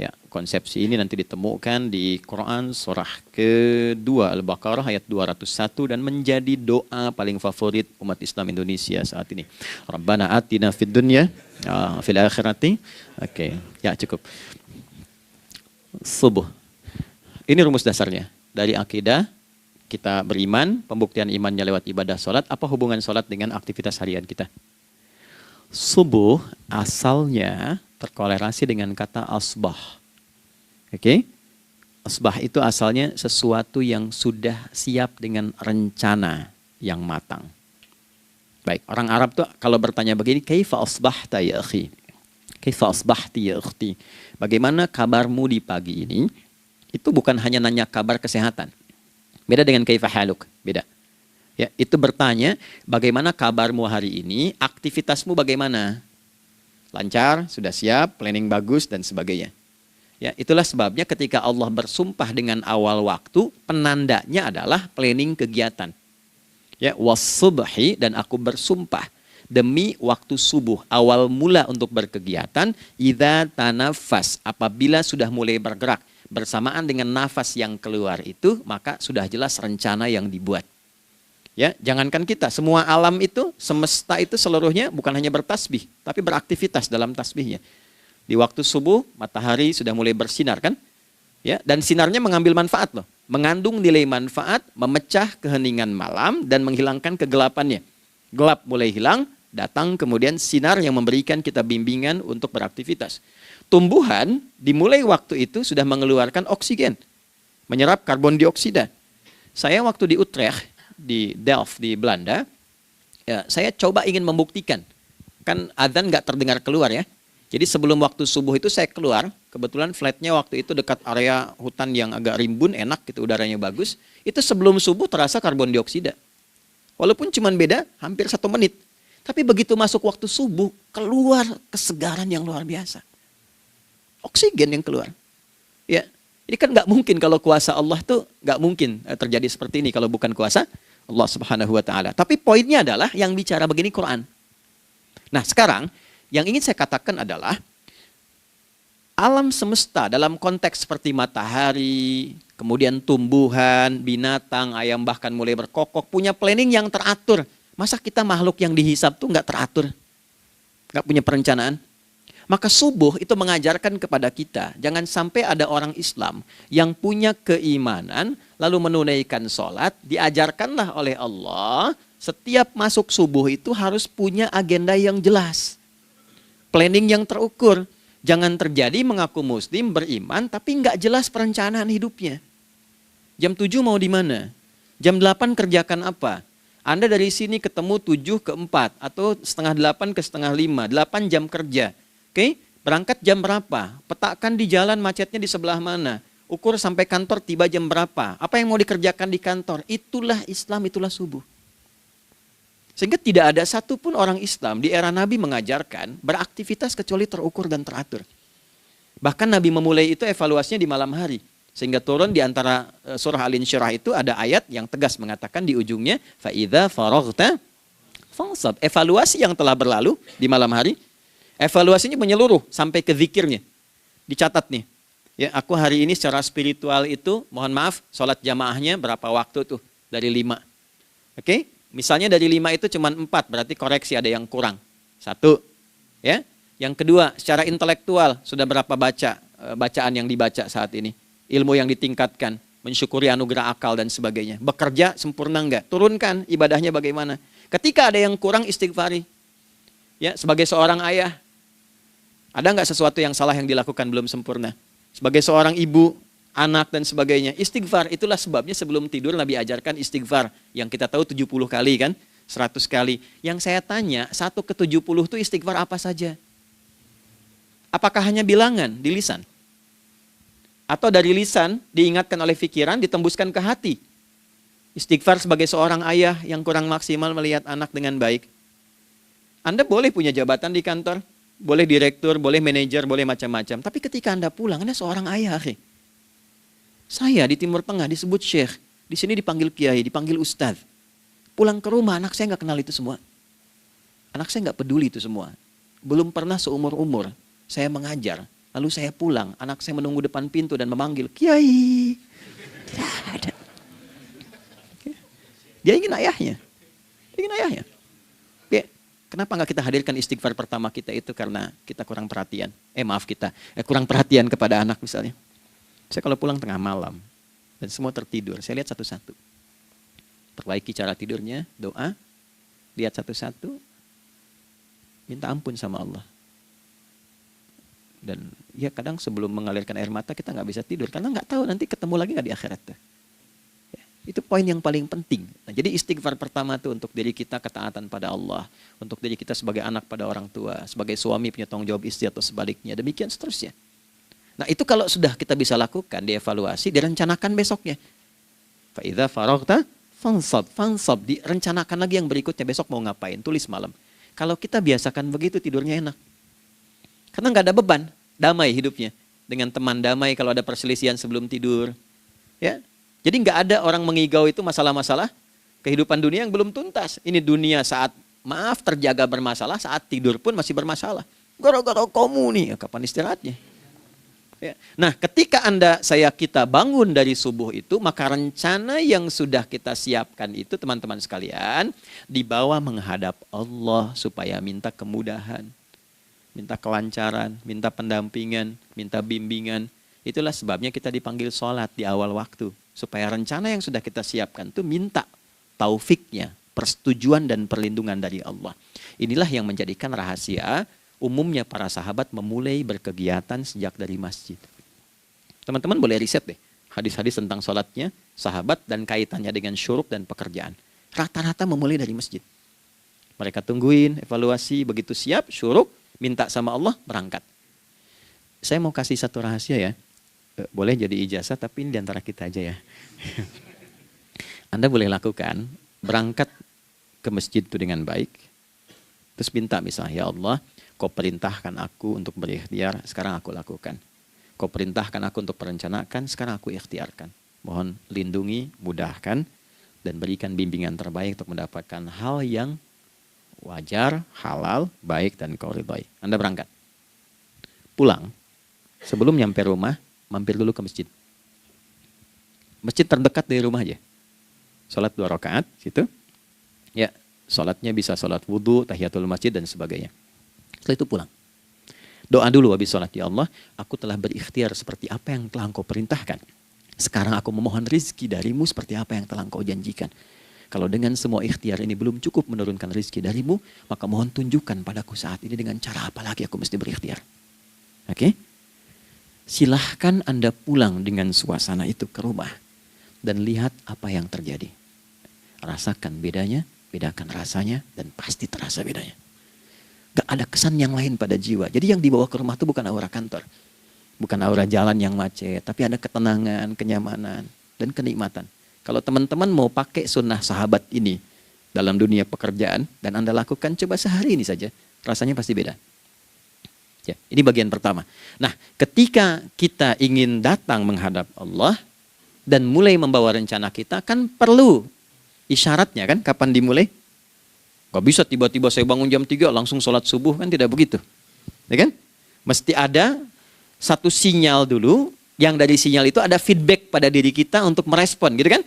Speaker 1: Ya, konsepsi ini nanti ditemukan di Quran surah ke-2 Al-Baqarah ayat 201 dan menjadi doa paling favorit umat Islam Indonesia saat ini. Rabbana atina fid dunya fil akhirati. Oke, ya cukup. Subuh. Ini rumus dasarnya. Dari akidah kita beriman, pembuktian imannya lewat ibadah sholat. Apa hubungan sholat dengan aktivitas harian kita? Subuh asalnya terkolerasi dengan kata asbah. Oke? Asbah itu asalnya sesuatu yang sudah siap dengan rencana yang matang. Baik, orang Arab tuh kalau bertanya begini, kaifa asbahta ya akhi? Kaifa asbahti ya ukhti? Bagaimana kabarmu di pagi ini? Itu bukan hanya nanya kabar kesehatan. Beda dengan kaifa haluk, beda. Ya, itu bertanya, bagaimana kabarmu hari ini? Aktivitasmu bagaimana? Lancar, sudah siap, planning bagus, dan sebagainya. Ya, itulah sebabnya ketika Allah bersumpah dengan awal waktu, penandanya adalah planning kegiatan. Ya, was-subhi, dan aku bersumpah demi waktu subuh, awal mula untuk berkegiatan, idza tanafas, apabila sudah mulai bergerak, bersamaan dengan nafas yang keluar itu, maka sudah jelas rencana yang dibuat. Ya, jangankan kita, semua alam itu, semesta itu seluruhnya bukan hanya bertasbih, tapi beraktivitas dalam tasbihnya. Di waktu subuh, matahari sudah mulai bersinar kan? Ya, dan sinarnya mengambil manfaat loh. Mengandung nilai manfaat, memecah keheningan malam dan menghilangkan kegelapannya. Gelap mulai hilang, datang kemudian sinar yang memberikan kita bimbingan untuk beraktivitas. Tumbuhan dimulai waktu itu sudah mengeluarkan oksigen, menyerap karbon dioksida. Saya waktu di Utrecht, di Delft di Belanda, ya, saya coba ingin membuktikan. Kan adzan nggak terdengar keluar ya. Jadi sebelum waktu subuh itu saya keluar, kebetulan flatnya waktu itu dekat area hutan yang agak rimbun, enak gitu, udaranya bagus. Itu sebelum subuh terasa karbon dioksida. Walaupun cuma beda hampir 1 menit. Tapi begitu masuk waktu subuh, keluar kesegaran yang luar biasa. Oksigen yang keluar. Ya, ini kan nggak mungkin kalau kuasa Allah tuh nggak mungkin terjadi seperti ini kalau bukan kuasa Allah Subhanahu wa taala. Tapi poinnya adalah yang bicara begini Quran. Nah, sekarang yang ingin saya katakan adalah
Speaker 2: alam semesta dalam konteks seperti matahari, kemudian tumbuhan, binatang, ayam bahkan mulai berkokok, punya planning yang teratur. Masa kita makhluk yang dihisab tuh nggak teratur? Nggak punya perencanaan? Maka subuh itu mengajarkan kepada kita, jangan sampai ada orang Islam yang punya keimanan, lalu menunaikan sholat, diajarkanlah oleh Allah, setiap masuk subuh itu harus punya agenda yang jelas. Planning yang terukur. Jangan terjadi mengaku muslim, beriman, tapi nggak jelas perencanaan hidupnya. Jam 7 mau di mana? Jam 8 kerjakan apa? Anda dari sini ketemu 7 ke 4, atau setengah 8 ke setengah 5, 8 jam kerja. Oke, berangkat jam berapa? Petakan di jalan macetnya di sebelah mana? Ukur sampai kantor tiba jam berapa? Apa yang mau dikerjakan di kantor? Itulah Islam, itulah subuh. Sehingga tidak ada satupun orang Islam di era Nabi mengajarkan beraktivitas kecuali terukur dan teratur. Bahkan Nabi memulai itu evaluasinya di malam hari. Sehingga turun di antara surah Al-Insyirah itu ada ayat yang tegas mengatakan di ujungnya, فَإِذَا فَرَغْتَ فَانْصَبْ. Evaluasi yang telah berlalu di malam hari. Evaluasinya menyeluruh sampai ke zikirnya. Dicatat nih. Ya, aku hari ini secara spiritual itu, mohon maaf, sholat jamaahnya berapa waktu tuh? Dari 5. Oke? Misalnya dari 5 itu cuma 4, berarti koreksi ada yang kurang. 1. Ya. Yang kedua, secara intelektual sudah berapa bacaan yang dibaca saat ini? Ilmu yang ditingkatkan, mensyukuri anugerah akal dan sebagainya. Bekerja sempurna enggak? Turunkan ibadahnya bagaimana? Ketika ada yang kurang, istighfari. Ya, sebagai seorang ayah, ada nggak sesuatu yang salah yang dilakukan belum sempurna? Sebagai seorang ibu, anak dan sebagainya, istighfar. Itulah sebabnya sebelum tidur Nabi ajarkan istighfar. Yang kita tahu 70 kali kan, 100 kali. Yang saya tanya, 1 ke 70 itu istighfar apa saja? Apakah hanya bilangan di lisan? Atau dari lisan diingatkan oleh pikiran, ditembuskan ke hati? Istighfar sebagai seorang ayah yang kurang maksimal melihat anak dengan baik. Anda boleh punya jabatan di kantor, boleh direktur, boleh manajer, boleh macam-macam. Tapi ketika Anda pulang, Anda seorang ayah. Saya di Timur Tengah disebut syekh, di sini dipanggil kiai, dipanggil ustadz. Pulang ke rumah, anak saya nggak kenal itu semua. Anak saya nggak peduli itu semua. Belum pernah seumur-umur saya mengajar, lalu saya pulang, anak saya menunggu depan pintu dan memanggil, kiai. Dia ingin ayahnya. Dia ingin ayahnya. Kenapa nggak kita hadirkan istighfar pertama kita itu karena kita kurang perhatian. Kurang perhatian kepada anak misalnya. Saya kalau pulang tengah malam dan semua tertidur, saya lihat satu-satu. Perbaiki cara tidurnya, doa, lihat satu-satu, minta ampun sama Allah. Dan ya kadang sebelum mengalirkan air mata kita nggak bisa tidur karena nggak tahu nanti ketemu lagi nggak di akhirat. Itu poin yang paling penting. Nah, jadi istighfar pertama itu untuk diri kita ketaatan pada Allah. Untuk diri kita sebagai anak pada orang tua. Sebagai suami punya tanggung jawab istri atau sebaliknya. Demikian seterusnya. Nah itu kalau sudah kita bisa lakukan, dievaluasi, direncanakan besoknya. Fa'idha faraghta fansab. Direncanakan lagi yang berikutnya, besok mau ngapain, tulis malam. Kalau kita biasakan begitu tidurnya enak. Karena nggak ada beban, damai hidupnya. Dengan teman damai kalau ada perselisihan sebelum tidur. Ya. Jadi nggak ada orang mengigau itu masalah-masalah kehidupan dunia yang belum tuntas. Ini dunia saat terjaga bermasalah, saat tidur pun masih bermasalah. Gara-gara kamu nih, kapan istirahatnya? Ya. Nah ketika kita bangun dari subuh itu, maka rencana yang sudah kita siapkan itu teman-teman sekalian, dibawa menghadap Allah supaya minta kemudahan, minta kelancaran, minta pendampingan, minta bimbingan. Itulah sebabnya kita dipanggil sholat di awal waktu. Supaya rencana yang sudah kita siapkan itu minta taufiknya, persetujuan dan perlindungan dari Allah. Inilah yang menjadikan rahasia umumnya para sahabat memulai berkegiatan sejak dari masjid. Teman-teman boleh riset deh hadis-hadis tentang sholatnya sahabat dan kaitannya dengan syuruk dan pekerjaan. Rata-rata memulai dari masjid. Mereka tungguin, evaluasi, begitu siap, syuruk, minta sama Allah, berangkat. Saya mau kasih satu rahasia ya. Boleh jadi ijazah tapi ini diantara kita aja ya. Anda boleh lakukan, berangkat ke masjid itu dengan baik. Terus minta misalnya, ya Allah, kau perintahkan aku untuk berikhtiar, sekarang aku lakukan. Kau perintahkan aku untuk merencanakan, sekarang aku ikhtiarkan. Mohon lindungi, mudahkan, dan berikan bimbingan terbaik untuk mendapatkan hal yang wajar, halal, baik, dan kau ridhoi. Anda berangkat. Pulang. Sebelum nyampe rumah, mampir dulu ke masjid. Masjid terdekat dari rumah aja. Sholat 2 rakaat, gitu. Ya, sholatnya bisa sholat wudhu, tahiyatul masjid, dan sebagainya. Setelah itu pulang. Doa dulu habis sholat. Ya Allah, aku telah berikhtiar seperti apa yang telah Engkau perintahkan. Sekarang aku memohon rizki darimu seperti apa yang telah Engkau janjikan. Kalau dengan semua ikhtiar ini belum cukup menurunkan rizki darimu, maka mohon tunjukkan padaku saat ini dengan cara apa lagi aku mesti berikhtiar. Oke? Silahkan Anda pulang dengan suasana itu ke rumah. Dan lihat apa yang terjadi. Rasakan bedanya, bedakan rasanya, dan pasti terasa bedanya. Gak ada kesan yang lain pada jiwa. Jadi yang dibawa ke rumah itu bukan aura kantor. Bukan aura jalan yang macet. Tapi ada ketenangan, kenyamanan, dan kenikmatan. Kalau teman-teman mau pakai sunnah sahabat ini dalam dunia pekerjaan, dan Anda lakukan coba sehari ini saja, rasanya pasti beda. Ya, ini bagian pertama. Nah, ketika kita ingin datang menghadap Allah, dan mulai membawa rencana kita, kan perlu isyaratnya kan, kapan dimulai? Gak bisa tiba-tiba saya bangun jam 3 langsung sholat subuh, kan tidak begitu. Ya kan? Mesti ada satu sinyal dulu, yang dari sinyal itu ada feedback pada diri kita untuk merespon, gitu kan?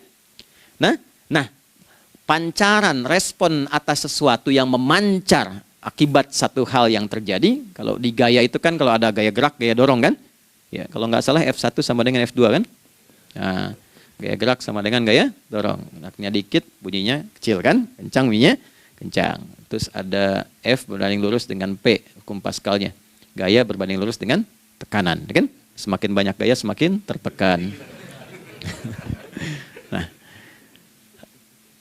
Speaker 2: Nah, pancaran respon atas sesuatu yang memancar akibat satu hal yang terjadi, kalau di gaya itu kan kalau ada gaya gerak, gaya dorong kan? Ya, kalau nggak salah F1 sama dengan F2 kan? Nah, gaya gerak sama dengan gaya dorong. Geraknya dikit, bunyinya kecil kan? Kencang bunyinya, kencang. Terus ada F berbanding lurus dengan P, hukum Pascalnya. Gaya berbanding lurus dengan tekanan, kan? Semakin banyak gaya, semakin tertekan. Nah,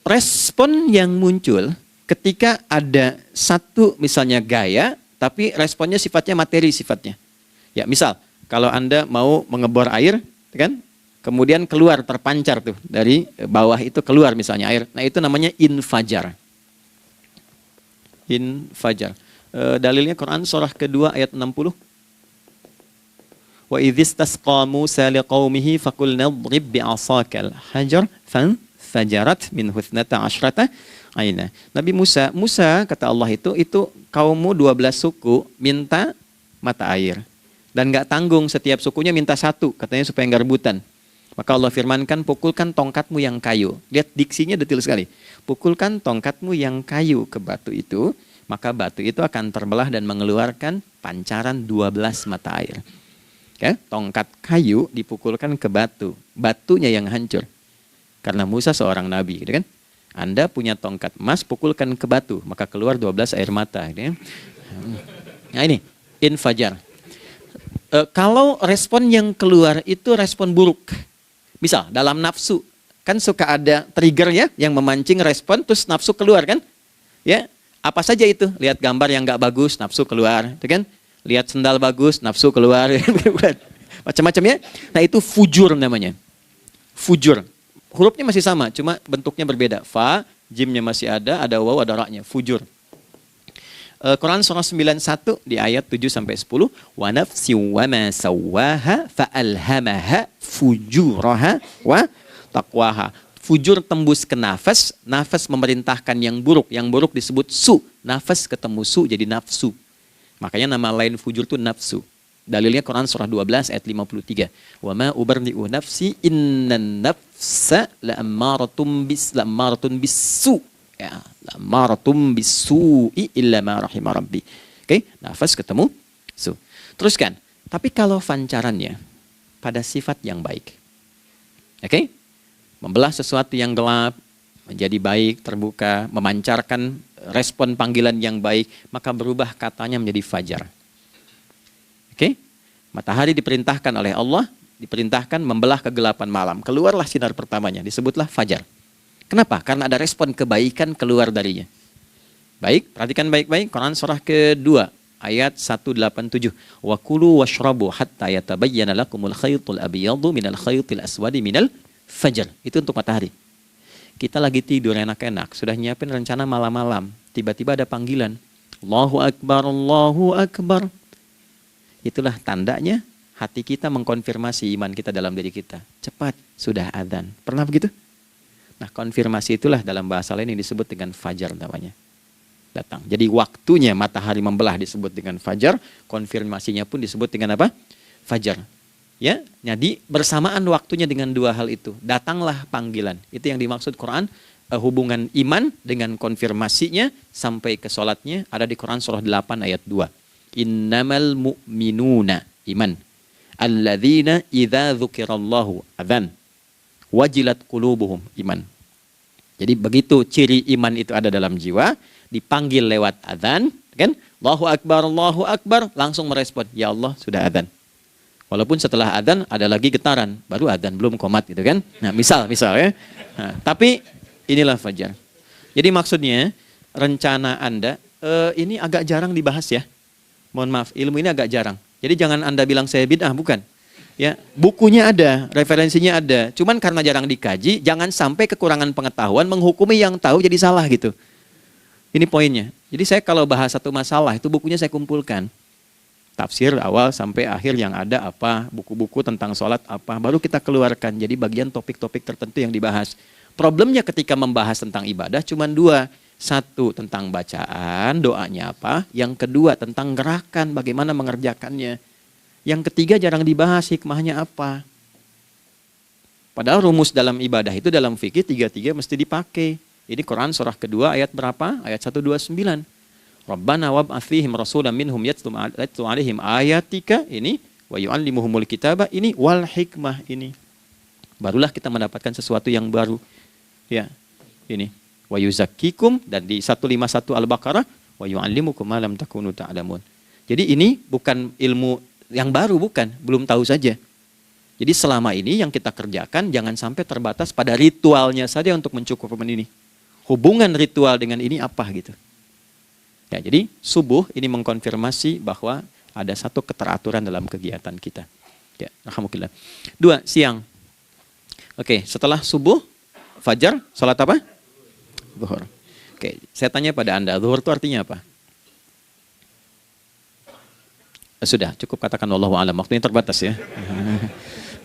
Speaker 2: respon yang muncul ketika ada satu misalnya gaya, tapi responnya sifatnya materi sifatnya. Ya, misal kalau Anda mau mengebor air, kan? Kemudian keluar terpancar tuh dari bawah itu keluar misalnya air. Nah, itu namanya infajar. Infajar. Dalilnya Quran surah kedua ayat 60. Wa idzistasqa Musa liqaumihi faqulna idrib bi'asakal hajar fanfajarat min husnata asyrata aina. Nabi Musa kata Allah itu kaummu 12 suku minta mata air. Dan nggak tanggung, setiap sukunya minta satu, katanya supaya nggak rebutan. Maka Allah firmankan, pukulkan tongkatmu yang kayu. Lihat diksinya detail sekali. Pukulkan tongkatmu yang kayu ke batu itu, maka batu itu akan terbelah dan mengeluarkan pancaran 12 mata air. Ya, tongkat kayu dipukulkan ke batu, batunya yang hancur. Karena Musa seorang nabi, gitu kan? Anda punya tongkat emas, pukulkan ke batu, maka keluar 12 air mata. Gitu kan? Nah ini, infajar. Kalau respon yang keluar itu respon buruk. Misal dalam nafsu, kan suka ada triggernya yang memancing respon, terus nafsu keluar kan? Ya, apa saja itu? Lihat gambar yang nggak bagus, nafsu keluar, gitu kan? Lihat sendal bagus, nafsu keluar, macam-macam ya. Nah itu fujur namanya, fujur. Hurufnya masih sama, cuma bentuknya berbeda. Fa, jimnya masih ada waw, ada ra-nya, fujur. Quran surah 91 di ayat 7-10. Wa nafsi wa ma sawwaha fa'alhamaha fujuraha wa taqwaha. Fujur tembus ke nafas, nafas memerintahkan yang buruk disebut su. Nafas ketemu su jadi nafsu. Makanya nama lain fujur itu nafsu. Dalilnya Quran surah 12 ayat 53. Wa ma ubarri'u nafsi innan nafsa la'ammaratun bisu. Ya, la'ammaratun bisu'i illa ma rahima rabbi. Oke, nafas ketemu su. Teruskan. Tapi kalau pancarannya pada sifat yang baik. Oke? Membelah sesuatu yang gelap menjadi baik, terbuka, memancarkan respon panggilan yang baik, maka berubah katanya menjadi fajar. Oke? Matahari diperintahkan oleh Allah, diperintahkan membelah kegelapan malam. Keluarlah sinar pertamanya, disebutlah fajar. Kenapa? Karena ada respon kebaikan keluar darinya. Baik, perhatikan baik-baik. Quran surah kedua, ayat 187. Wa kulu washrabu hatta yatabayyana lakumul khaytul abyadu minal khaytil aswadi minal fajar. Itu untuk matahari. Kita lagi tidur enak-enak, sudah nyiapin rencana malam-malam. Tiba-tiba ada panggilan. Allahu Akbar, Allahu Akbar. Itulah tandanya hati kita mengkonfirmasi iman kita dalam diri kita. Cepat, sudah adzan. Pernah begitu? Nah, konfirmasi itulah dalam bahasa lain yang disebut dengan fajar namanya. Datang. Jadi waktunya matahari membelah disebut dengan fajar, konfirmasinya pun disebut dengan apa? fajar. Ya, jadi bersamaan waktunya dengan dua hal itu. Datanglah panggilan. Itu yang dimaksud Quran. Hubungan iman dengan konfirmasinya sampai ke sholatnya ada di Quran surah 8 ayat 2. Innamal mu'minuna iman. Alladzina idza dzukirallahu adzan. Wajilat qulubuhum iman. Jadi begitu ciri iman itu ada dalam jiwa, dipanggil lewat adzan, kan? Allahu Akbar, langsung merespon, ya Allah sudah adzan. Walaupun setelah adzan ada lagi getaran, baru adzan belum qomat gitu kan. Nah, misal ya. Nah, tapi inilah fajar. Jadi maksudnya rencana Anda ini agak jarang dibahas ya. Mohon maaf, ilmu ini agak jarang. Jadi jangan Anda bilang saya bid'ah, bukan. Ya, bukunya ada, referensinya ada. Cuman karena jarang dikaji, jangan sampai kekurangan pengetahuan menghukumi yang tahu jadi salah gitu. Ini poinnya. Jadi saya kalau bahas satu masalah itu bukunya saya kumpulkan. Tafsir awal sampai akhir yang ada apa, buku-buku tentang sholat apa, baru kita keluarkan. Jadi bagian topik-topik tertentu yang dibahas. Problemnya ketika membahas tentang ibadah cuma dua. Satu tentang bacaan, doanya apa. Yang kedua tentang gerakan, bagaimana mengerjakannya. Yang ketiga jarang dibahas, hikmahnya apa. Padahal rumus dalam ibadah itu dalam fikih tiga-tiga mesti dipakai. Ini Quran surah kedua ayat berapa? Ayat 129. Rabbana wab'ats fihim rasulan minhum yatlu 'alaihim ayatika ini wa yu'allimuhumul kitaba ini wal hikmah ini. Barulah kita mendapatkan sesuatu yang baru. Ya. Ini wa yuzakkikum dan di 151 Al-Baqarah wa yu'allimukum ma lam takunu ta'lamun. Jadi ini bukan ilmu yang baru, bukan, belum tahu saja. Jadi selama ini yang kita kerjakan jangan sampai terbatas pada ritualnya saja untuk mencukupkan ini. Hubungan ritual dengan ini apa gitu. Ya, jadi subuh ini mengkonfirmasi bahwa ada satu keteraturan dalam kegiatan kita. Ya, alhamdulillah. 2, siang. Oke, setelah subuh, fajar, salat apa? Zuhur. Oke, saya tanya pada Anda, zuhur itu artinya apa? Sudah, cukup katakan wallahu a'lam. Waktunya terbatas ya.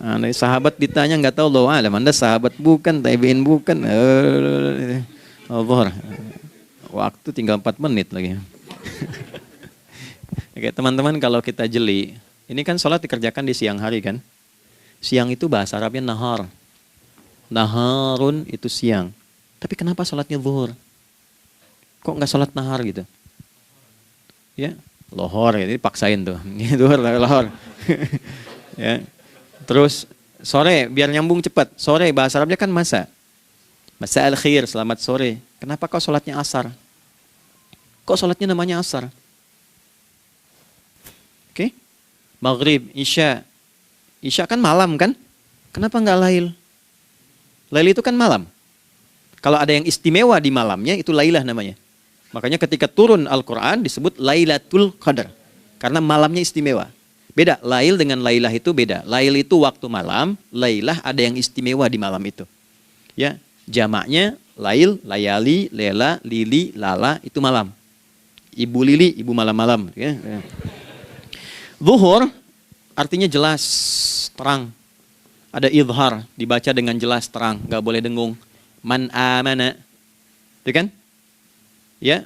Speaker 2: Anda sahabat ditanya nggak tahu wallahu a'lam. Anda sahabat bukan, tabi'in bukan. Zuhur. Waktu tinggal 4 menit lagi. Oke, teman-teman kalau kita jeli, ini kan sholat dikerjakan di siang hari kan? Siang itu bahasa Arabnya nahar. Naharun itu siang. Tapi kenapa sholatnya zuhur? Kok nggak sholat nahar gitu? Ya, lohor ya, ini paksain tuh. Zuhur, lohor. Ya. Terus sore, biar nyambung cepat. Sore bahasa Arabnya kan masa. Masa al-khir, selamat sore. Kenapa kok sholatnya asar? Kok sholatnya namanya asar? Oke. Maghrib, isya. Isya kan malam kan? Kenapa nggak lail? Lail itu kan malam. Kalau ada yang istimewa di malamnya, itu lailah namanya. Makanya ketika turun Al-Quran disebut Lailatul Qadar. Karena malamnya istimewa. Beda, lail dengan lailah itu beda. Lail itu waktu malam, lailah ada yang istimewa di malam itu. Ya. Jamaknya lail, layali, lela, lili, lala, itu malam. Ibu lili, ibu malam-malam. Ya. Zuhur artinya jelas, terang. Ada idhar, dibaca dengan jelas, terang. Gak boleh dengung. Man amana. Itu kan? Ya.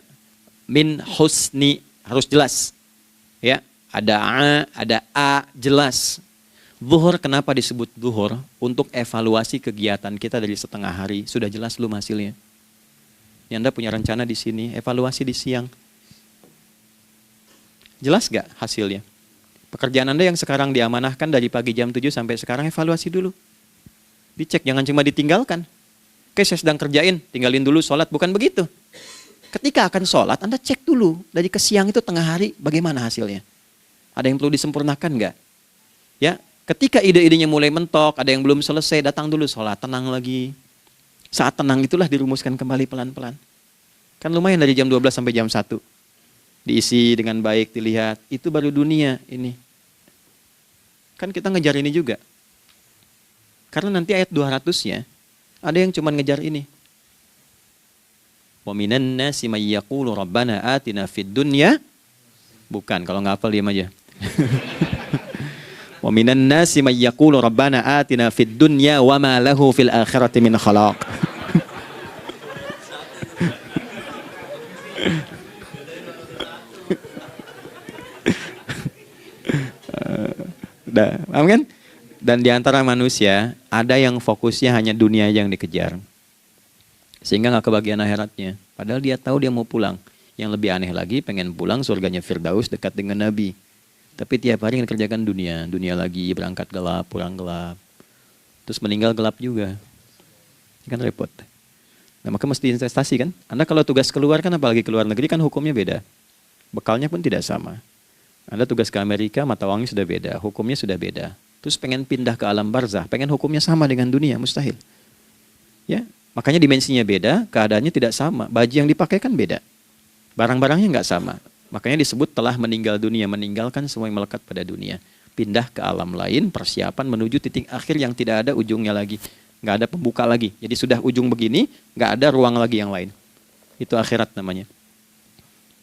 Speaker 2: Min husni, harus jelas. Ya. Ada a, jelas. Zuhur kenapa disebut zuhur? Untuk evaluasi kegiatan kita dari setengah hari. Sudah jelas belum hasilnya? Ini Anda punya rencana di sini, evaluasi di siang. Jelas gak hasilnya? Pekerjaan Anda yang sekarang diamanahkan dari pagi jam 7 sampai sekarang, evaluasi dulu. Dicek, jangan cuma ditinggalkan. Oke, saya sedang kerjain, tinggalin dulu sholat. Bukan begitu. Ketika akan sholat, Anda cek dulu. Dari ke siang itu tengah hari, bagaimana hasilnya? Ada yang perlu disempurnakan gak? Ya. Ketika ide-idenya mulai mentok, ada yang belum selesai, datang dulu sholat, tenang lagi. Saat tenang itulah dirumuskan kembali pelan-pelan. Kan lumayan dari jam 12 sampai jam 1. Diisi dengan baik, dilihat. Itu baru dunia ini. Kan kita ngejar ini juga. Karena nanti ayat 200-nya, ada yang cuma ngejar ini. Wa minan nasi may yaqulu rabbana atina fid dunya. Bukan, kalau nggak hafal diam aja. Wa minan nasi may yaqulu rabbana atina fid dunya wa ma lahu fil akhirati min khalaq. Nah, paham kan? Dan di antara manusia ada yang fokusnya hanya dunia yang dikejar, sehingga nggak kebagian akhiratnya. Padahal dia tahu dia mau pulang. Yang lebih aneh lagi, pengen pulang surganya Firdaus dekat dengan Nabi. Tapi tiap hari kerjakan dunia, dunia lagi, berangkat gelap, pulang gelap, terus meninggal gelap juga. Ini kan repot. Nah, maka mesti investasi kan. Anda kalau tugas keluar kan, apalagi keluar negeri kan hukumnya beda. Bekalnya pun tidak sama. Anda tugas ke Amerika, mata uangnya sudah beda, hukumnya sudah beda. Terus pengen pindah ke alam barzah, pengen hukumnya sama dengan dunia, mustahil. Ya, makanya dimensinya beda, keadaannya tidak sama. Baju yang dipakai kan beda. Barang-barangnya nggak sama. Makanya disebut telah meninggal dunia, meninggalkan semua yang melekat pada dunia. Pindah ke alam lain, persiapan menuju titik akhir yang tidak ada ujungnya lagi. Nggak ada pembuka lagi. Jadi sudah ujung begini, nggak ada ruang lagi yang lain. Itu akhirat namanya.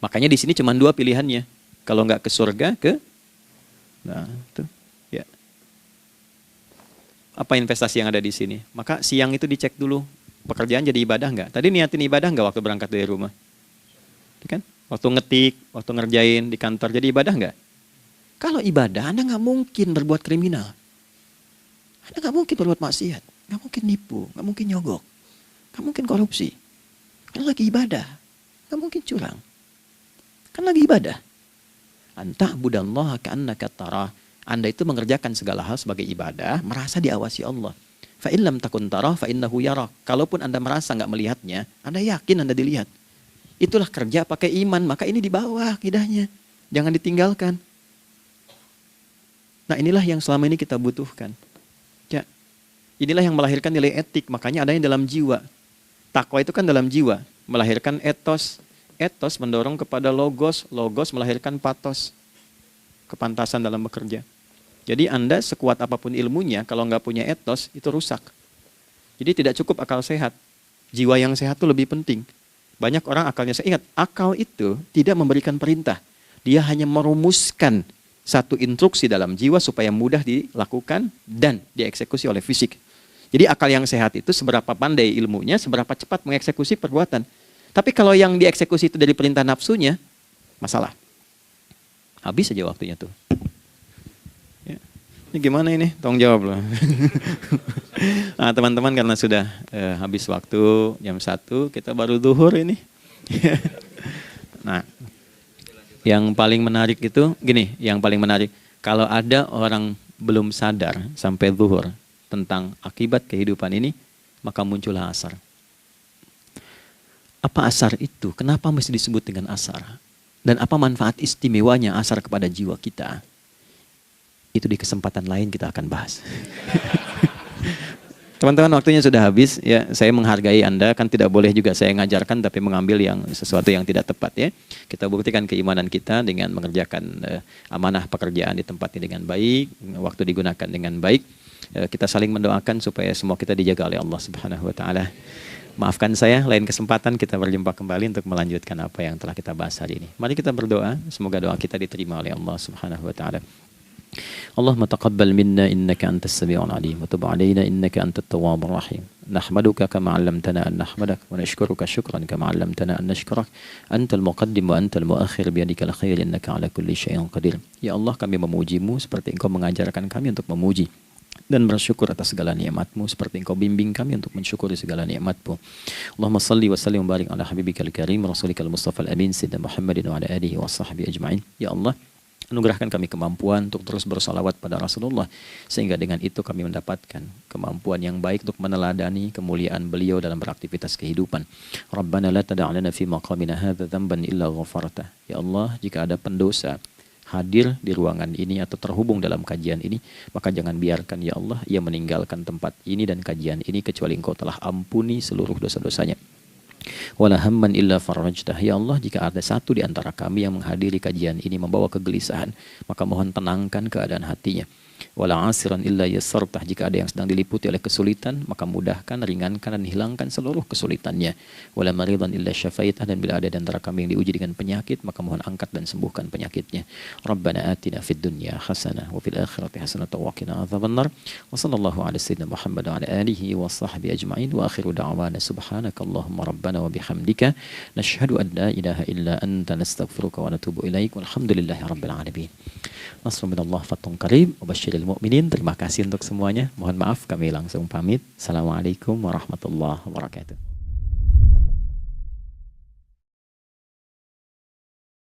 Speaker 2: Makanya di sini cuma dua pilihannya. Kalau nggak ke surga, nah itu. Ya. Apa investasi yang ada di sini? Maka siang itu dicek dulu. Pekerjaan jadi ibadah nggak? Tadi niatin ibadah nggak waktu berangkat dari rumah? Kan? Waktu ngetik, waktu ngerjain di kantor, jadi ibadah nggak? Kalau ibadah, Anda nggak mungkin berbuat kriminal. Anda nggak mungkin berbuat maksiat. Nggak mungkin nipu, nggak mungkin nyogok. Nggak mungkin korupsi. Kan lagi ibadah. Nggak mungkin curang. Kan lagi ibadah. Anta budallaha ka'annaka tarah. Anda itu mengerjakan segala hal sebagai ibadah, merasa diawasi Allah. Fa in lam takun tarah fa innahu yarak. Kalaupun Anda merasa nggak melihatnya, Anda yakin Anda dilihat. Itulah kerja pakai iman, maka ini di bawah akidahnya. Jangan ditinggalkan. Nah, inilah yang selama ini kita butuhkan. Ya. Inilah yang melahirkan nilai etik, makanya adanya dalam jiwa. Takwa itu kan dalam jiwa, melahirkan etos. Etos mendorong kepada logos, logos melahirkan patos. Kepantasan dalam bekerja. Jadi Anda sekuat apapun ilmunya, kalau nggak punya etos, itu rusak. Jadi tidak cukup akal sehat. Jiwa yang sehat itu lebih penting. Banyak orang akalnya, saya ingat, akal itu tidak memberikan perintah. Dia hanya merumuskan satu instruksi dalam jiwa supaya mudah dilakukan dan dieksekusi oleh fisik. Jadi akal yang sehat itu seberapa pandai ilmunya, seberapa cepat mengeksekusi perbuatan. Tapi kalau yang dieksekusi itu dari perintah nafsunya, masalah. Habis saja waktunya tuh. Ya. Ini gimana ini? Tolong jawab loh. Nah, teman-teman karena sudah habis waktu jam 1, kita baru zuhur ini. Nah, yang paling menarik itu gini, yang paling menarik kalau ada orang belum sadar sampai zuhur tentang akibat kehidupan ini, maka muncullah asar. Apa asar itu? Kenapa mesti disebut dengan asar? Dan apa manfaat istimewanya asar kepada jiwa kita? Itu di kesempatan lain kita akan bahas. Teman-teman, waktunya sudah habis ya. Saya menghargai Anda, kan tidak boleh juga saya ngajarkan tapi mengambil yang sesuatu yang tidak tepat ya. Kita buktikan keimanan kita dengan mengerjakan amanah pekerjaan di tempat ini dengan baik, waktu digunakan dengan baik. Kita saling mendoakan supaya semua kita dijaga oleh Allah Subhanahu wa taala. Maafkan saya, lain kesempatan kita berjumpa kembali untuk melanjutkan apa yang telah kita bahas hari ini. Mari kita berdoa, semoga doa kita diterima oleh Allah Subhanahu wa taala. اللهم تقبل منا إنك أنت السميع العليم وتب علينا إنك أنت التواب الرحيم نحمدك كما علمتنا أن نحمدك ونشكرك شكرا كما علمتنا أن نشكرك أنت المقدم وأنت المؤخر بيدك الخير إنك على كل شيء قدير. Ya Allah, kami memujimu seperti Engkau mengajarkan kami untuk memuji dan bersyukur atas segala nikmat-Mu seperti Engkau bimbing kami untuk mensyukuri segala nikmat-Mu. Allahumma salli wa sallim wa barik ala habibikal karim rasulikal mustafa al-amin sayyidina Muhammadin wa ala alihi wa sahbihi ajma'in. Ya Allah, anugerahkan kami kemampuan untuk terus bersalawat pada Rasulullah, sehingga dengan itu kami mendapatkan kemampuan yang baik untuk meneladani kemuliaan beliau dalam beraktivitas kehidupan. Rabbana la tada' lana fi maqamina hadza dhanban illa ghafartah. Ya Allah, jika ada pendosa hadir di ruangan ini atau terhubung dalam kajian ini, maka jangan biarkan ya Allah ia meninggalkan tempat ini dan kajian ini kecuali Engkau telah ampuni seluruh dosa-dosanya. Wala hamman illa farajtah. Ya Allah, jika ada satu di antara kami yang menghadiri kajian ini membawa kegelisahan, maka mohon tenangkan keadaan hatinya. Wala asiran illa yassartah. Jika ada yang sedang diliputi oleh kesulitan, maka mudahkan, ringankan dan hilangkan seluruh kesulitannya. Wala maridan illa syafaitah. Dan bila ada di antara kami yang diuji dengan penyakit, maka mohon angkat dan sembuhkan penyakitnya. Rabbana atina fid dunya hasanah wa fil akhirati hasanah wa qina adzabannar. Wa sallallahu ala sayyidina Muhammad wa ala alihi wa sahbihi ajma'in. Wa akhiru da'wana subhanakallahumma rabbana wa bihamdika nashhadu an la ilaha illa anta nastaghfiruka wa natubu ilaik. Walhamdulillahi rabbil alamin. Nasrun minallah, fathun qarib, wa basyir
Speaker 1: basyiril mu'minin. Terima kasih untuk semuanya. Mohon maaf kami langsung pamit. Assalamualaikum warahmatullahi wabarakatuh.